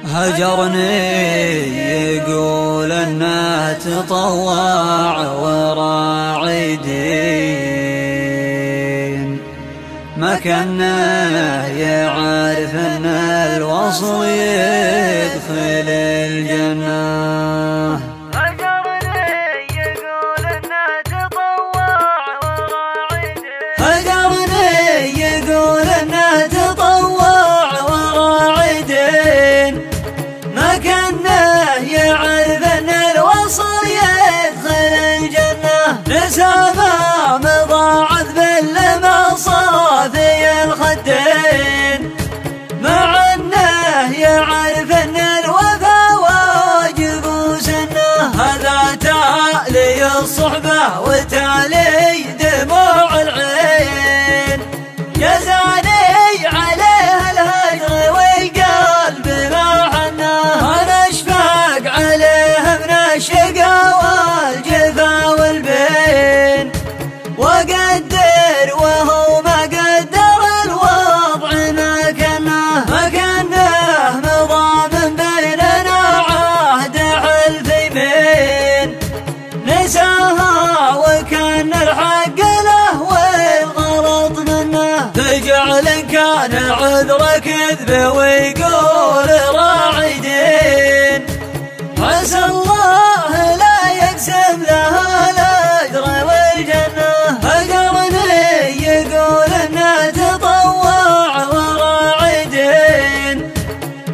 هجرني يقول انه تطوع وراعي دين، ما كانه يعرف ان الوصل يدخل الجنة. هجرني يقول انه تطوع وراعي دين، ما كانه يعرف ان الوصل يدخل الجنة. نسامة مضاعف بالمصافي الخدين، مع انه يعرف ان الوفا واجب وسنه. هذا تالي الصحبة وتالي دموع العين، جزاني عليه الهجر والقلب ما حناه. انا اشفق عليه من الشقا والجفا والبين، وقدر وهو ما قدر الوضع ما كناه. ما كناه نظام بيننا عهد حلف يمين، نساها وكان الحق له والغلط منه. فجعل كان العذر كذب ويقول راعي دين، عسى الله لا يقسم لها الاجر والجنة. هجرني يقول انه تطوع وراعي دين،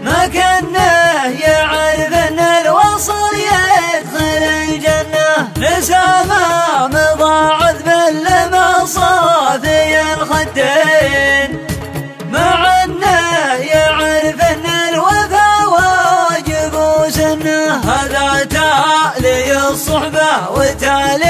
ما كانه يعرف ان الوصل يدخل الجنة. نسامة مضاعف بالمصافي الخدين، مع انه يعرف ان الوفا واجب وسنه. هذا تالي الصحبة وتالي